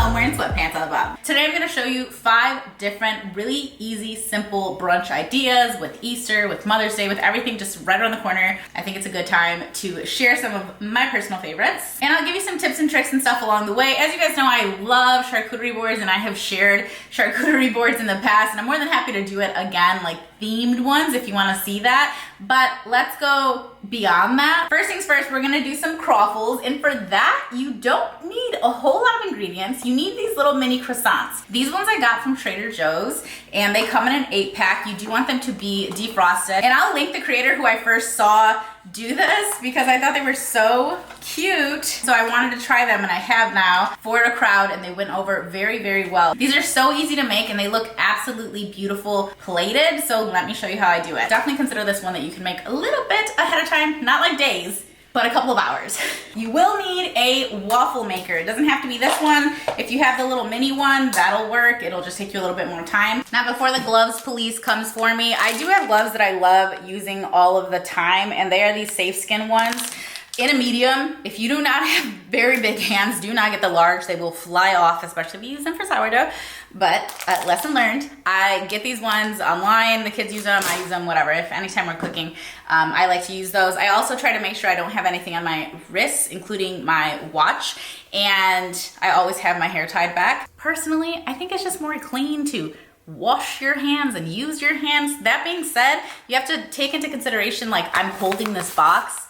I'm wearing sweatpants on the bottom. Today I'm gonna show you 5 different really easy, simple brunch ideas with Easter, with Mother's Day, with everything just right around the corner. I think it's a good time to share some of my personal favorites. And I'll give you some tips and tricks and stuff along the way. As you guys know, I love charcuterie boards and I have shared charcuterie boards in the past, and I'm more than happy to do it again, like themed ones if you wanna see that. But let's go beyond that. First things first, we're gonna do some Craffles, and for that, you don't need a whole lot of ingredients. You need these little mini croissants. These ones I got from Trader Joe's, and they come in an 8-pack. You do want them to be defrosted, and I'll link the creator who I first saw do this because I thought they were so cute. So I wanted to try them, and I have now for a crowd, and they went over very, very well. These are so easy to make, and they look absolutely beautiful plated. So let me show you how I do it. Definitely consider this one that you can make a little bit ahead of time, not like days, but a couple of hours. You will need a waffle maker. It doesn't have to be this one. If you have the little mini one, that'll work. It'll just take you a little bit more time. Now, before the gloves police comes for me, I do have gloves that I love using all of the time, and they are these safe skin ones in a medium. If you do not have very big hands, do not get the large. They will fly off, especially if you use them for sourdough. But lesson learned, I get these ones online. The kids use them, I use them, whatever. If anytime we're cooking, I like to use those. I also try to make sure I don't have anything on my wrists, including my watch. And I always have my hair tied back. Personally, I think it's just more clean to wash your hands and use your hands. That being said, you have to take into consideration, like, I'm holding this box.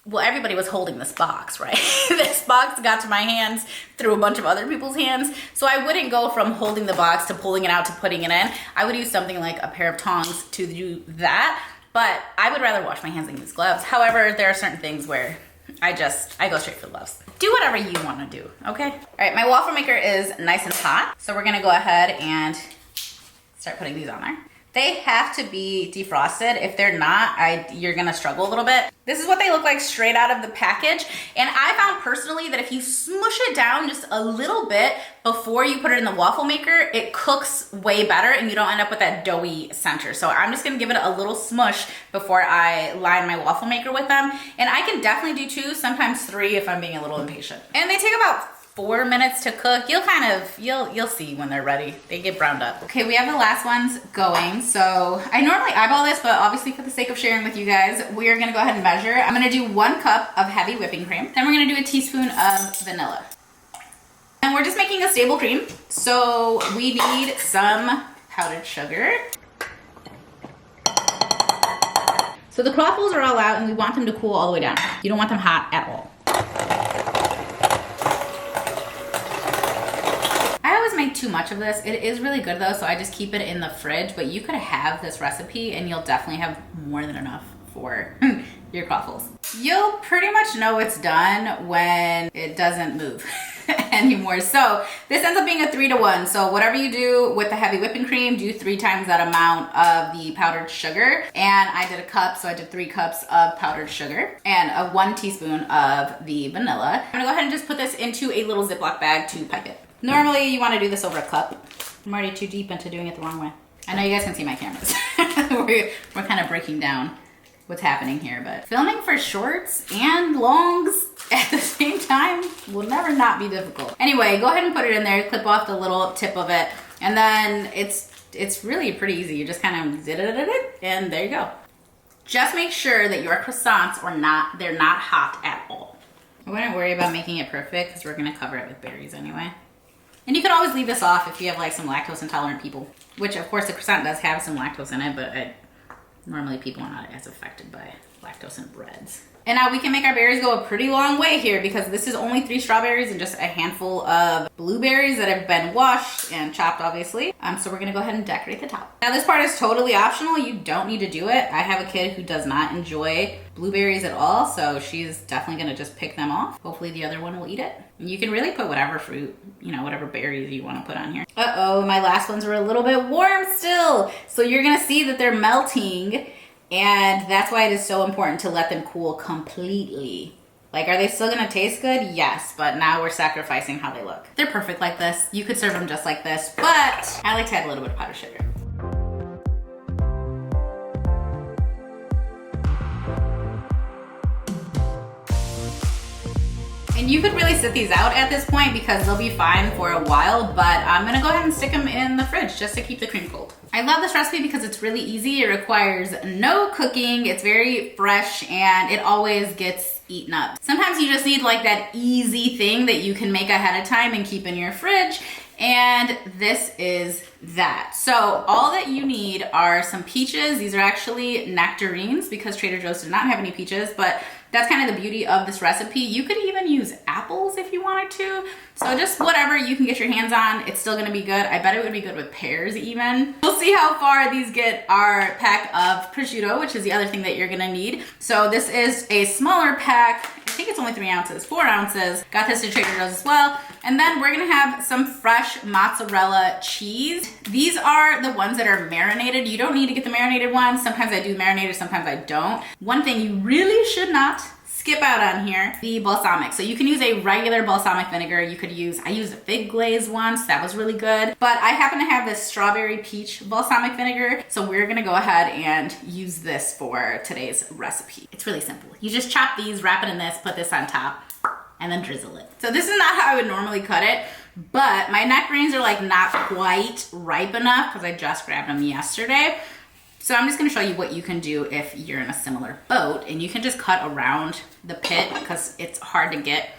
Well, everybody was holding this box, right? This box got to my hands through a bunch of other people's hands. So I wouldn't go from holding the box to pulling it out to putting it in. I would use something like a pair of tongs to do that. But I would rather wash my hands than use gloves. However, there are certain things where I go straight for the gloves. Do whatever you want to do, okay? All right, my waffle maker is nice and hot. So we're gonna go ahead and start putting these on there. They have to be defrosted. If they're not, you're gonna struggle a little bit. This is what they look like straight out of the package. And I found personally that if you smush it down just a little bit before you put it in the waffle maker, it cooks way better and you don't end up with that doughy center. So I'm just gonna give it a little smush before I line my waffle maker with them. And I can definitely do 2, sometimes 3 if I'm being a little impatient. And they take about 4 minutes to cook. You'll see when they're ready. They get browned up. Okay, we have the last ones going. So I normally eyeball this, but obviously for the sake of sharing with you guys, we are gonna go ahead and measure. I'm gonna do 1 cup of heavy whipping cream. Then we're gonna do a teaspoon of vanilla. And we're just making a stable cream. So we need some powdered sugar. So the Craffles are all out and we want them to cool all the way down. You don't want them hot at all. Make too much of this. It is really good though, so I just keep it in the fridge, but you could have this recipe and you'll definitely have more than enough for your Craffles. You'll pretty much know it's done when it doesn't move anymore. So this ends up being a 3-to-1. So whatever you do with the heavy whipping cream, do 3 times that amount of the powdered sugar. And I did a cup, so I did 3 cups of powdered sugar and a 1 teaspoon of the vanilla. I'm gonna go ahead and just put this into a little Ziploc bag to pipe it. Normally you want to do this over a cup. I'm already too deep into doing it the wrong way. I know you guys can see my cameras. we're kind of breaking down what's happening here, but filming for shorts and longs at the same time will never not be difficult. Anyway, go ahead and put it in there, clip off the little tip of it, and then it's really pretty easy. You just kind of zit it, and there you go. Just make sure that your croissants they're not hot at all. I wouldn't worry about making it perfect because we're gonna cover it with berries anyway. And you can always leave this off if you have like some lactose intolerant people, which of course the croissant does have some lactose in it, but normally people are not as affected by lactose in breads. And now we can make our berries go a pretty long way here because this is only 3 strawberries and just a handful of blueberries that have been washed and chopped, obviously. So we're gonna go ahead and decorate the top. Now this part is totally optional. You don't need to do it. I have a kid who does not enjoy blueberries at all, so she's definitely gonna just pick them off. Hopefully the other one will eat it. And you can really put whatever fruit, whatever berries you wanna put on here. Uh-oh, my last ones were a little bit warm still. So you're gonna see that they're melting. And that's why it is so important to let them cool completely. Like, are they still gonna taste good? Yes, but now we're sacrificing how they look. They're perfect like this. You could serve them just like this, but I like to add a little bit of powdered sugar. And you could really sit these out at this point because they'll be fine for a while, but I'm gonna go ahead and stick them in the fridge just to keep the cream cold. I love this recipe because it's really easy. It requires no cooking. It's very fresh and it always gets eaten up. Sometimes you just need like that easy thing that you can make ahead of time and keep in your fridge. And this is that. So all that you need are some peaches. These are actually nectarines because Trader Joe's did not have any peaches, but that's kind of the beauty of this recipe. You could even use apples if you wanted to. So just whatever you can get your hands on, it's still gonna be good. I bet it would be good with pears even. We'll see how far these get our pack of prosciutto, which is the other thing that you're gonna need. So this is a smaller pack. I think it's only 3 ounces, 4 ounces. Got this at Trader Joe's as well. And then we're gonna have some fresh mozzarella cheese. These are the ones that are marinated. You don't need to get the marinated ones. Sometimes I do marinated, sometimes I don't. One thing you really should not skip out on here, the balsamic. So you can use a regular balsamic vinegar. You could use, I used a fig glaze once, that was really good. But I happen to have this strawberry peach balsamic vinegar. So we're gonna go ahead and use this for today's recipe. It's really simple. You just chop these, wrap it in this, put this on top, and then drizzle it. So this is not how I would normally cut it, but my nectarines are like not quite ripe enough because I just grabbed them yesterday. So I'm just gonna show you what you can do if you're in a similar boat, and you can just cut around the pit because it's hard to get.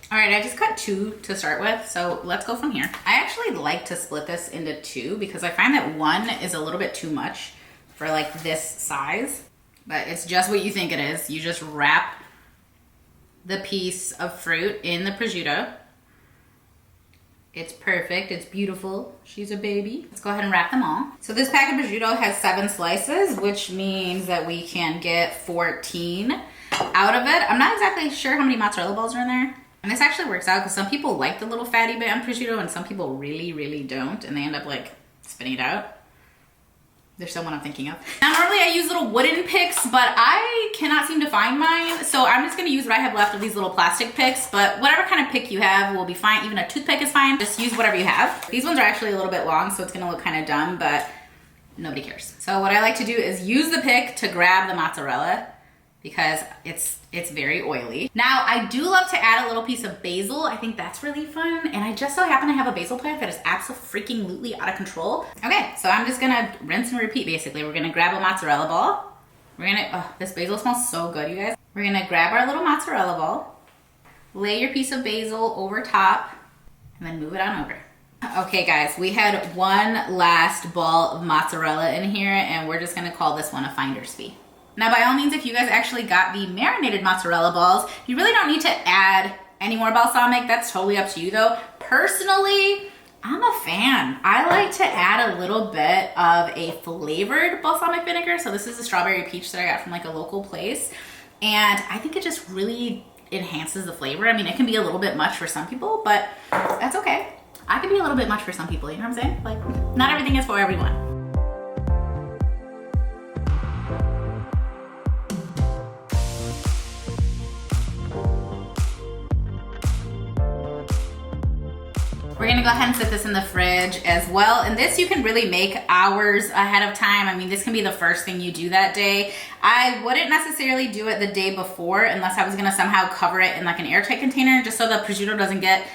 All right, I just cut 2 to start with, so let's go from here. I actually like to split this into 2 because I find that 1 is a little bit too much for like this size, but it's just what you think it is. You just wrap the piece of fruit in the prosciutto. It's perfect, it's beautiful. She's a baby. Let's go ahead and wrap them all. So this pack of prosciutto has 7 slices, which means that we can get 14 out of it. I'm not exactly sure how many mozzarella balls are in there. And this actually works out because some people like the little fatty bit on prosciutto and some people really, really don't. And they end up like spitting it out. There's someone I'm thinking of. Now normally I use little wooden picks, but I cannot seem to find mine. So I'm just gonna use what I have left of these little plastic picks, but whatever kind of pick you have will be fine. Even a toothpick is fine. Just use whatever you have. These ones are actually a little bit long, so it's gonna look kind of dumb, but nobody cares. So what I like to do is use the pick to grab the mozzarella because it's very oily. Now I do love to add a little piece of basil. I think that's really fun. And I just so happen to have a basil plant that is absolutely out of control. Okay, so I'm just gonna rinse and repeat basically. We're gonna grab a mozzarella ball. We're gonna, oh, this basil smells so good, you guys. We're gonna grab our little mozzarella ball, lay your piece of basil over top, and then move it on over. Okay guys, we had one last ball of mozzarella in here and we're just gonna call this one a finder's fee. Now, by all means, if you guys actually got the marinated mozzarella balls, you really don't need to add any more balsamic. That's totally up to you though. Personally, I'm a fan. I like to add a little bit of a flavored balsamic vinegar. So this is a strawberry peach that I got from like a local place. And I think it just really enhances the flavor. I mean, it can be a little bit much for some people, but that's okay. I can be a little bit much for some people, you know what I'm saying? Like, not everything is for everyone. We're gonna go ahead and set this in the fridge as well. And this you can really make hours ahead of time. I mean, this can be the first thing you do that day. I wouldn't necessarily do it the day before unless I was gonna somehow cover it in like an airtight container just so the prosciutto doesn't get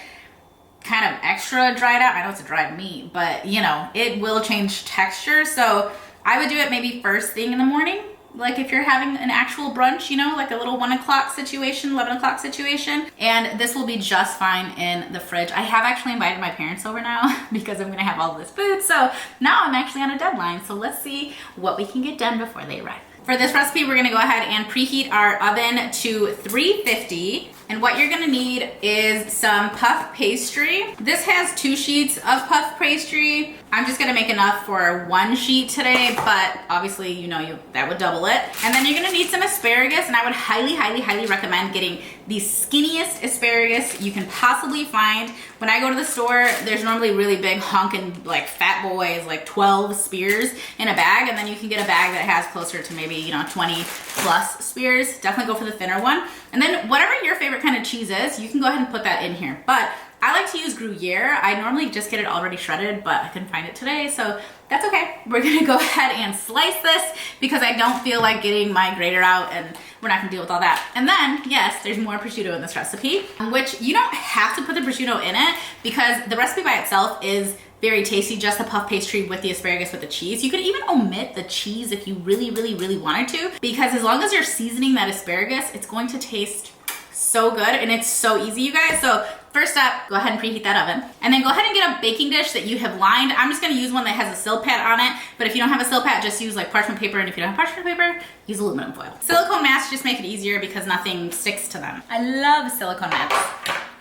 kind of extra dried out. I know it's a dried meat, but you know, it will change texture. So I would do it maybe first thing in the morning. Like if you're having an actual brunch, you know, like a little 1 o'clock situation, 11 o'clock situation, and this will be just fine in the fridge. I have actually invited my parents over now because I'm gonna have all this food. So now I'm actually on a deadline. So let's see what we can get done before they arrive. For this recipe, we're gonna go ahead and preheat our oven to 350. And what you're gonna need is some puff pastry. This has 2 sheets of puff pastry. I'm just gonna make enough for 1 sheet today, but obviously, you know, that would double it. And then you're gonna need some asparagus, and I would highly, highly, highly recommend getting the skinniest asparagus you can possibly find. When I go to the store, there's normally really big honking like fat boys, like 12 spears in a bag, and then you can get a bag that has closer to maybe, you know, 20 plus spears. Definitely go for the thinner one. And then whatever your favorite kind of cheese is, you can go ahead and put that in here. But I like to use Gruyere. I normally just get it already shredded, but I couldn't find it today, so that's okay. We're gonna go ahead and slice this because I don't feel like getting my grater out, and we're not gonna deal with all that. And then, yes, there's more prosciutto in this recipe, which you don't have to put the prosciutto in it because the recipe by itself is very tasty, just the puff pastry with the asparagus with the cheese. You could even omit the cheese if you really, really, really wanted to, because as long as you're seasoning that asparagus, it's going to taste so good, and it's so easy, you guys. So first up, go ahead and preheat that oven, and then go ahead and get a baking dish that you have lined. I'm just gonna use one that has a sill pad on it, but if you don't have a sill pad, just use like parchment paper, and if you don't have parchment paper, use aluminum foil. Silicone mats just make it easier because nothing sticks to them. I love silicone mats.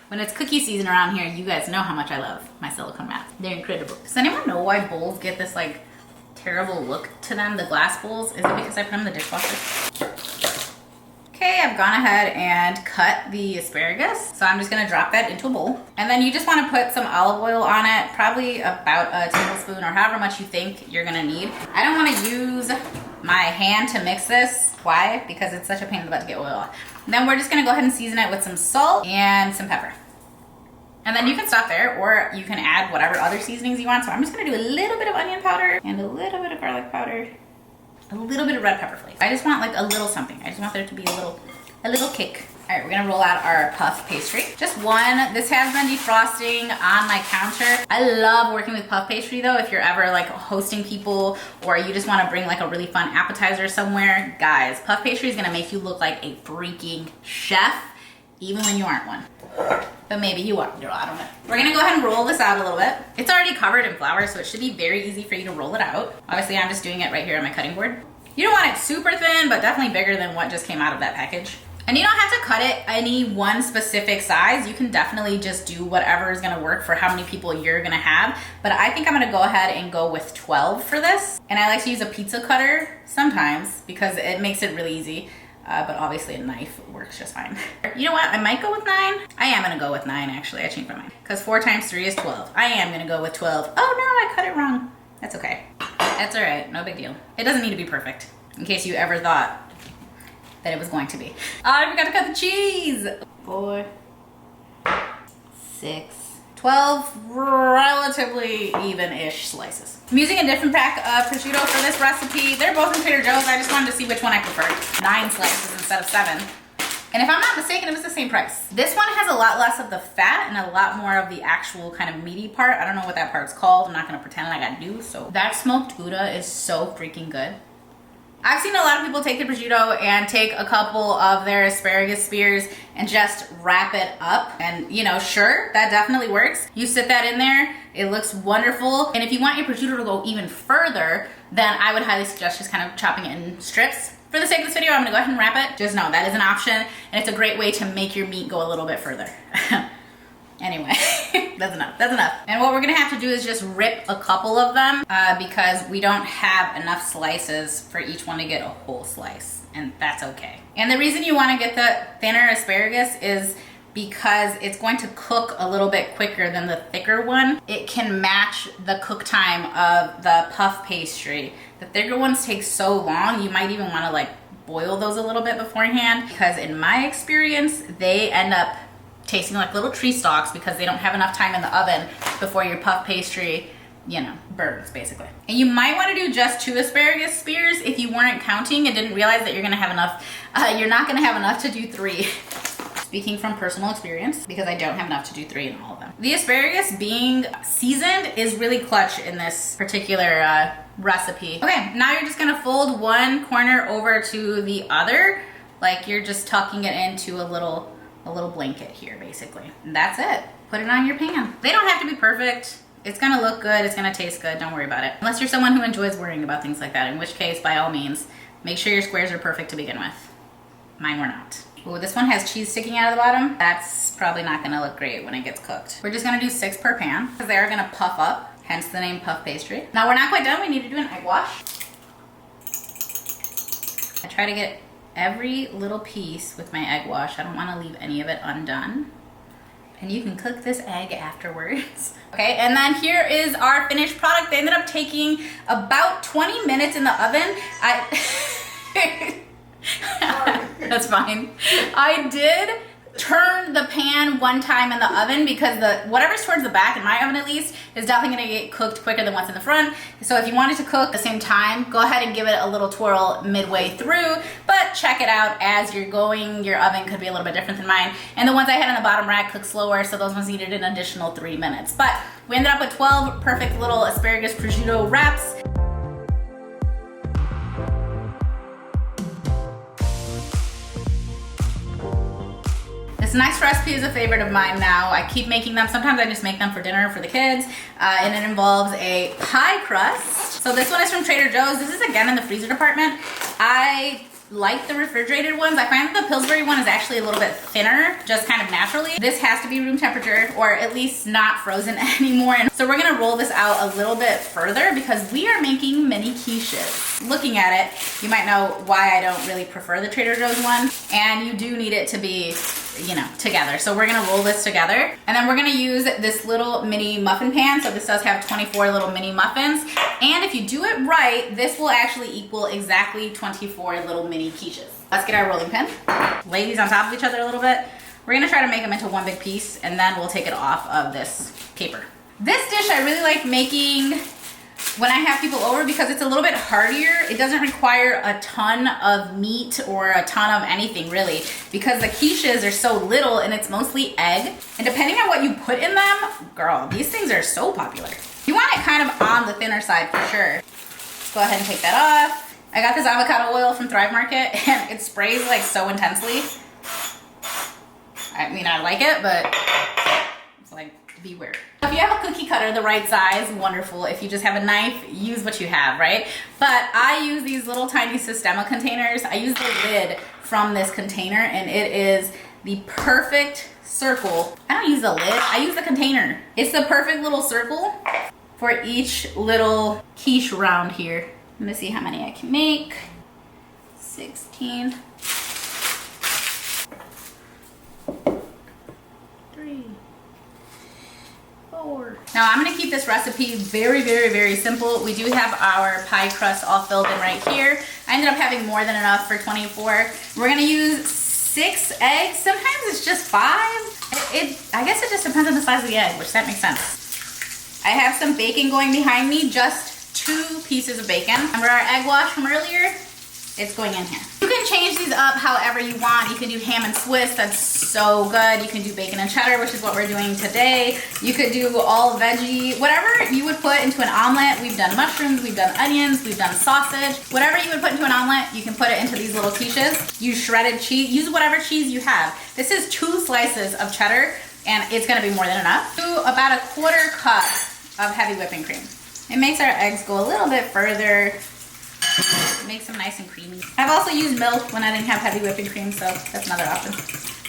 When it's cookie season around here, you guys know how much I love my silicone mats. They're incredible. Does anyone know why bowls get this like terrible look to them, the glass bowls? Is it because I put them in the dishwasher? Okay, I've gone ahead and cut the asparagus. So I'm just gonna drop that into a bowl. And then you just wanna put some olive oil on it, probably about a tablespoon or however much you think you're gonna need. I don't wanna use my hand to mix this. Why? Because it's such a pain in the butt to get oil off. And then we're just gonna go ahead and season it with some salt and some pepper. And then you can stop there, or you can add whatever other seasonings you want. So I'm just gonna do a little bit of onion powder and a little bit of garlic powder, a little bit of red pepper flakes. I just want like a little something. I just want there to be a little kick. All right, we're gonna roll out our puff pastry. Just one. This has been defrosting on my counter. I love working with puff pastry though. If you're ever like hosting people, or you just wanna bring like a really fun appetizer somewhere, guys, puff pastry is gonna make you look like a freaking chef, even when you aren't one. But maybe you are, girl, I don't know. We're gonna go ahead and roll this out a little bit. It's already covered in flour, so it should be very easy for you to roll it out. Obviously, I'm just doing it right here on my cutting board. You don't want it super thin, but definitely bigger than what just came out of that package. And you don't have to cut it any one specific size. You can definitely just do whatever is gonna work for how many people you're gonna have. But I think I'm gonna go ahead and go with 12 for this. And I like to use a pizza cutter sometimes because it makes it really easy. But obviously a knife works just fine. You know what, I might go with 9. I am gonna go with 9 actually, I changed my mind. Because 4 times 3 is 12. I am gonna go with 12. Oh no, I cut it wrong. That's okay. That's all right, no big deal. It doesn't need to be perfect, in case you ever thought that it was going to be. Oh, I forgot to cut the cheese. 4, 6, 12 relatively even-ish slices. I'm using a different pack of prosciutto for this recipe. They're both in Trader Joe's. I just wanted to see which one I preferred. 9 slices instead of 7. And if I'm not mistaken, it was the same price. This one has a lot less of the fat and a lot more of the actual kind of meaty part. I don't know what that part's called. I'm not gonna pretend like I do. So that smoked Gouda is so freaking good. I've seen a lot of people take the prosciutto and take a couple of their asparagus spears and just wrap it up. And you know, sure, that definitely works. You sit that in there, it looks wonderful. And if you want your prosciutto to go even further, then I would highly suggest just kind of chopping it in strips. For the sake of this video, I'm gonna go ahead and wrap it. Just know that is an option, and it's a great way to make your meat go a little bit further. Anyway, that's enough, that's enough. And what we're gonna have to do is just rip a couple of them because we don't have enough slices for each one to get a whole slice, and that's okay. And the reason you wanna get the thinner asparagus is because it's going to cook a little bit quicker than the thicker one. It can match the cook time of the puff pastry. The thicker ones take so long, you might even wanna like boil those a little bit beforehand, because in my experience, they end up tasting like little tree stalks because they don't have enough time in the oven before your puff pastry, you know, burns basically. And you might want to do just 2 asparagus spears if you weren't counting and didn't realize that you're gonna have enough. You're not gonna have enough to do 3. Speaking from personal experience, because I don't have enough to do 3 in all of them. The asparagus being seasoned is really clutch in this particular recipe. Okay, now you're just gonna fold one corner over to the other, like you're just tucking it into a little blanket here, basically. And that's it. Put it on your pan. They don't have to be perfect. It's gonna look good, it's gonna taste good, don't worry about it. Unless you're someone who enjoys worrying about things like that, in which case, by all means, make sure your squares are perfect to begin with. Mine were not. Oh, this one has cheese sticking out of the bottom. That's probably not gonna look great when it gets cooked. We're just gonna do 6 per pan, because they are gonna puff up, hence the name puff pastry. Now we're not quite done, we need to do an egg wash. I try to get every little piece with my egg wash. I don't want to leave any of it undone. And you can cook this egg afterwards. Okay, and then here is our finished product. They ended up taking about 20 minutes in the oven. That's fine. I did turn the pan one time in the oven because whatever's towards the back, in my oven at least, is definitely gonna get cooked quicker than what's in the front. So if you want it to cook at the same time, go ahead and give it a little twirl midway through, but check it out as you're going. Your oven could be a little bit different than mine. And the ones I had in the bottom rack cook slower, so those ones needed an additional 3 minutes. But we ended up with 12 perfect little asparagus prosciutto wraps. This next recipe is a favorite of mine now. I keep making them. Sometimes I just make them for dinner for the kids. And it involves a pie crust. So this one is from Trader Joe's. This is again in the freezer department. I like the refrigerated ones. I find that the Pillsbury one is actually a little bit thinner, just kind of naturally. This has to be room temperature or at least not frozen anymore. And so we're gonna roll this out a little bit further because we are making mini quiches. Looking at it, you might know why I don't really prefer the Trader Joe's one. And you do need it to be, you know, together. So we're gonna roll this together. And then we're gonna use this little mini muffin pan. So this does have 24 little mini muffins. And if you do it right, this will actually equal exactly 24 little mini quiches. Let's get our rolling pin. Lay these on top of each other a little bit. We're gonna try to make them into one big piece and then we'll take it off of this paper. This dish I really like making when I have people over because it's a little bit heartier. It doesn't require a ton of meat or a ton of anything really because the quiches are so little and it's mostly egg. And depending on what you put in them, girl, these things are so popular. You want it kind of on the thinner side for sure. Let's go ahead and take that off. I got this avocado oil from Thrive Market and it sprays like so intensely. I mean, I like it, but it's like, beware. If you have a cookie cutter the right size, wonderful. If you just have a knife, use what you have, right? But I use these little tiny Sistema containers. I use the lid from this container and it is the perfect circle. I don't use the lid, I use the container. It's the perfect little circle for each little quiche round here. I'm gonna see how many I can make. 16. 3. 4. Now I'm gonna keep this recipe very, very, very simple. We do have our pie crust all filled in right here. I ended up having more than enough for 24. We're gonna use 6 eggs. Sometimes it's just 5. I guess it just depends on the size of the egg, which that makes sense. I have some bacon going behind me, just 2 pieces of bacon. Remember our egg wash from earlier? It's going in here. You can change these up however you want. You can do ham and Swiss, that's so good. You can do bacon and cheddar, which is what we're doing today. You could do all veggie, whatever you would put into an omelet. We've done mushrooms, we've done onions, we've done sausage. Whatever you would put into an omelet, you can put it into these little quiches. Use shredded cheese, use whatever cheese you have. This is 2 slices of cheddar and it's gonna be more than enough. Do about a 1/4 cup of heavy whipping cream. It makes our eggs go a little bit further. It makes them nice and creamy. I've also used milk when I didn't have heavy whipping cream, so that's another option.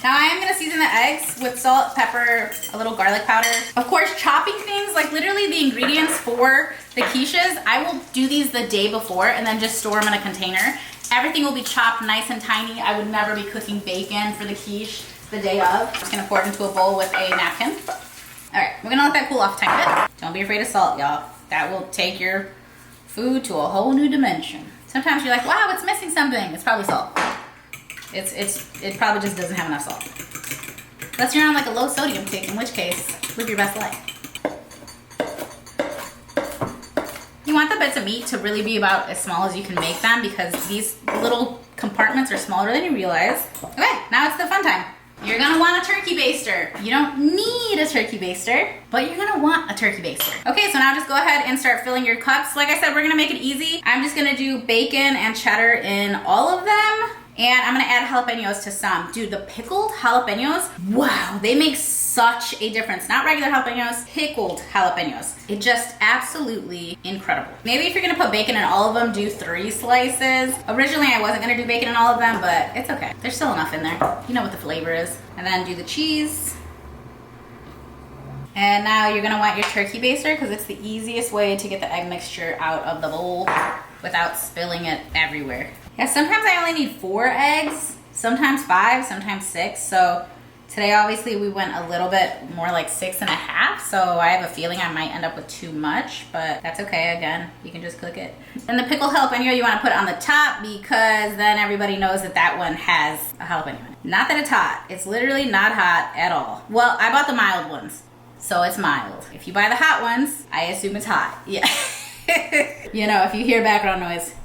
Now I am gonna season the eggs with salt, pepper, a little garlic powder. Of course, chopping things, like literally the ingredients for the quiches, I will do these the day before and then just store them in a container. Everything will be chopped nice and tiny. I would never be cooking bacon for the quiche the day of. I'm just gonna pour it into a bowl with a napkin. All right, we're gonna let that cool off a tiny bit. Don't be afraid of salt, y'all. That will take your food to a whole new dimension. Sometimes you're like, wow, it's missing something. It's probably salt. It probably just doesn't have enough salt. Unless you're on like a low sodium kick, in which case, live your best life. You want the bits of meat to really be about as small as you can make them because these little compartments are smaller than you realize. Okay, now it's the fun time. You're gonna want a turkey baster. You don't need a turkey baster, but you're gonna want a turkey baster. Okay, so now just go ahead and start filling your cups. Like I said, we're gonna make it easy. I'm just gonna do bacon and cheddar in all of them. And I'm gonna add jalapenos to some. Dude, the pickled jalapenos, wow, they make such a difference. Not regular jalapenos, pickled jalapenos. It just absolutely incredible. Maybe if you're gonna put bacon in all of them, do 3 slices. Originally, I wasn't gonna do bacon in all of them, but it's okay. There's still enough in there. You know what the flavor is. And then do the cheese. And now you're gonna want your turkey baster because it's the easiest way to get the egg mixture out of the bowl without spilling it everywhere. Yeah, sometimes I only need 4 eggs, sometimes 5, sometimes 6. So Today, obviously, we went a little bit more like 6.5, so I have a feeling I might end up with too much, but that's okay. Again, you can just cook it. And the pickle jalapeno you want to put on the top because then everybody knows that that one has a jalapeno in it. Not that it's hot. It's literally not hot at all. Well, I bought the mild ones, so it's mild. If you buy the hot ones, I assume it's hot. Yeah. You know, if you hear background noise,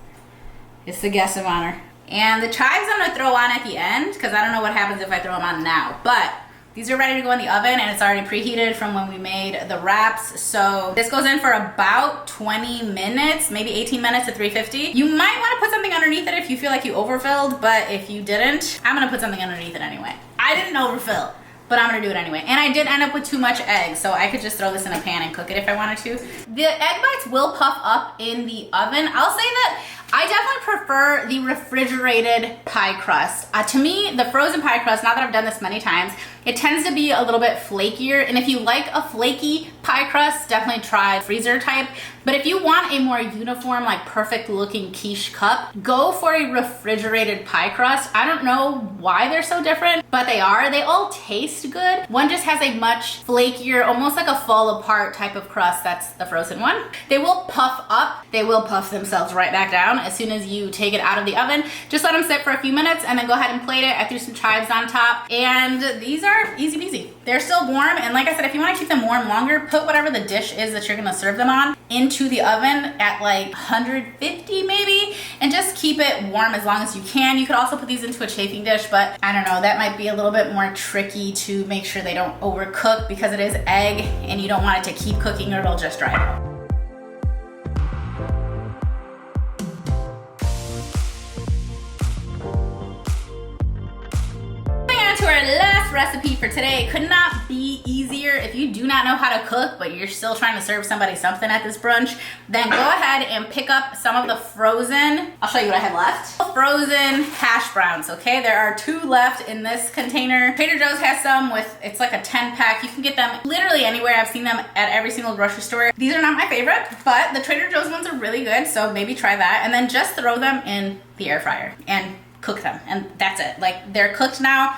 it's the guest of honor. And the chives I'm gonna throw on at the end because I don't know what happens if I throw them on now. But these are ready to go in the oven and it's already preheated from when we made the wraps. So this goes in for about 20 minutes, maybe 18 minutes at 350. You might wanna put something underneath it if you feel like you overfilled, but if you didn't, I'm gonna put something underneath it anyway. I didn't overfill, but I'm gonna do it anyway. And I did end up with too much egg, so I could just throw this in a pan and cook it if I wanted to. The egg bites will puff up in the oven. I'll say that I definitely prefer the refrigerated pie crust. To me, the frozen pie crust, now that I've done this many times, it tends to be a little bit flakier. And if you like a flaky pie crust, definitely try freezer type. But if you want a more uniform, like perfect looking quiche cup, go for a refrigerated pie crust. I don't know why they're so different, but they are. They all taste good. One just has a much flakier, almost like a fall apart type of crust. That's the frozen one. They will puff up. They will puff themselves right back down as soon as you take it out of the oven. Just let them sit for a few minutes and then go ahead and plate it. I threw some chives on top and these are easy peasy. They're still warm, and like I said, if you want to keep them warm longer, put whatever the dish is that you're going to serve them on into the oven at like 150 maybe, and just keep it warm as long as you can. You could also put these into a chafing dish, but I don't know, that might be a little bit more tricky to make sure they don't overcook because it is egg and you don't want it to keep cooking or it'll just dry out. To our last recipe for today. Could not be easier. If you do not know how to cook but you're still trying to serve somebody something at this brunch, then go ahead and pick up some of the frozen, I'll show you what I have left, frozen hash browns. Okay, there are 2 left in this container. Trader Joe's has some with, it's like a 10 pack. You can get them literally anywhere. I've seen them at every single grocery store. These are not my favorite, but the Trader Joe's ones are really good, so maybe try that, and then just throw them in the air fryer and cook them, and that's it. Like, they're cooked now.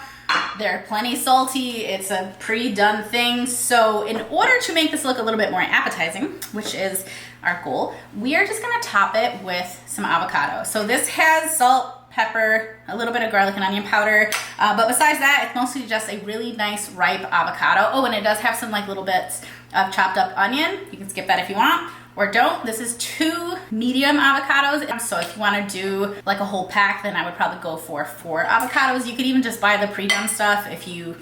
They're plenty salty. It's a pre-done thing. So in order to make this look a little bit more appetizing, which is our goal, we are just gonna top it with some avocado. So this has salt, pepper, a little bit of garlic and onion powder. But besides that, it's mostly just a really nice ripe avocado. Oh, and it does have some like little bits of chopped up onion. You can skip that if you want. Or don't. This is 2 medium avocados. So if you want to do like a whole pack, then I would probably go for 4 avocados. You could even just buy the pre-done stuff if you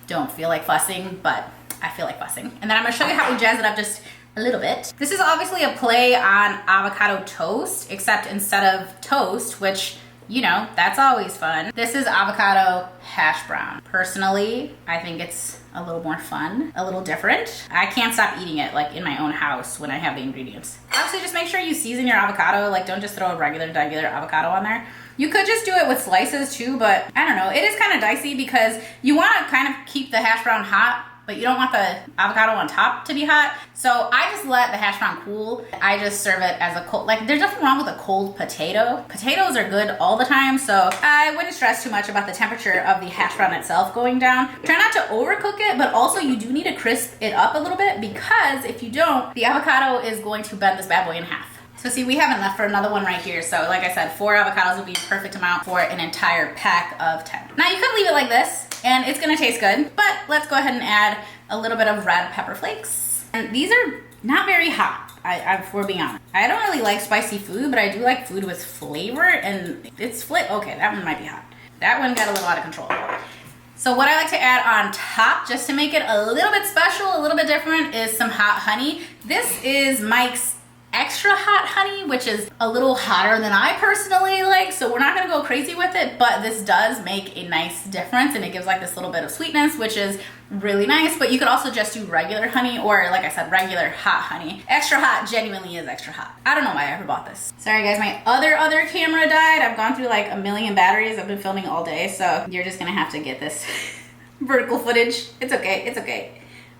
don't feel like fussing, but I feel like fussing. And then I'm gonna show you how we jazz it up just a little bit. This is obviously a play on avocado toast, except instead of toast, which, you know, that's always fun. This is avocado hash brown. Personally, I think it's a little more fun, a little different. I can't stop eating it like in my own house when I have the ingredients. Obviously, just make sure you season your avocado. Like, don't just throw a regular avocado on there. You could just do it with slices too, but I don't know. It is kind of dicey because you want to kind of keep the hash brown hot, but you don't want the avocado on top to be hot. So I just let the hash brown cool. I just serve it as a cold, like there's nothing wrong with a cold potato. Potatoes are good all the time, so I wouldn't stress too much about the temperature of the hash brown itself going down. Try not to overcook it, but also you do need to crisp it up a little bit because if you don't, the avocado is going to bend this bad boy in half. So see, we have enough for another one right here. So like I said, 4 avocados would be a perfect amount for an entire pack of 10. Now you could leave it like this and it's gonna taste good, but let's go ahead and add a little bit of red pepper flakes. And these are not very hot, if we're being honest. I don't really like spicy food, but I do like food with flavor, and it's okay, that one might be hot. That one got a little out of control. So what I like to add on top, just to make it a little bit special, a little bit different, is some hot honey. This is Mike's extra hot honey, which is a little hotter than I personally like, so we're not gonna go crazy with it, but this does make a nice difference and it gives like this little bit of sweetness, which is really nice. But you could also just do regular honey, or like I said, regular hot honey. Extra hot genuinely is extra hot. I don't know why I ever bought this. Sorry guys, my other camera died. I've gone through like a million batteries. I've been filming all day, so you're just gonna have to get this vertical footage. It's okay, it's okay.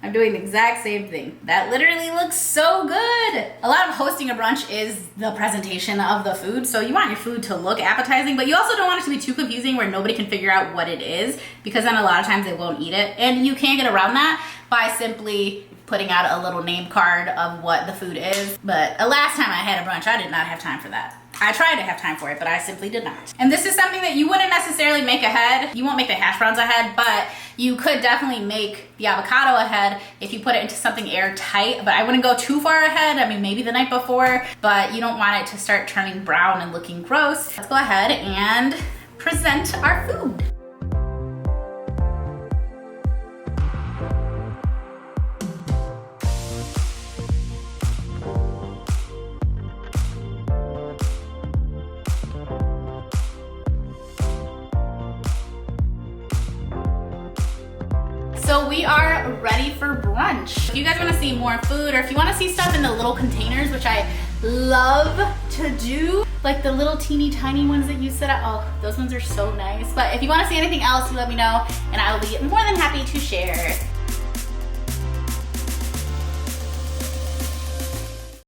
I'm doing the exact same thing. That literally looks so good. A lot of hosting a brunch is the presentation of the food. So you want your food to look appetizing, but you also don't want it to be too confusing where nobody can figure out what it is, because then a lot of times they won't eat it. And you can't get around that by simply putting out a little name card of what the food is. But last time I had a brunch, I did not have time for that. I tried to have time for it, but I simply did not. And this is something that you wouldn't necessarily make ahead. You won't make the hash browns ahead, but you could definitely make the avocado ahead if you put it into something airtight, but I wouldn't go too far ahead. I mean, maybe the night before, but you don't want it to start turning brown and looking gross. Let's go ahead and present our food. So we are ready for brunch. If you guys want to see more food, or if you want to see stuff in the little containers, which I love to do, like the little teeny tiny ones that you set up, oh, those ones are so nice. But if you want to see anything else, you let me know and I will be more than happy to share.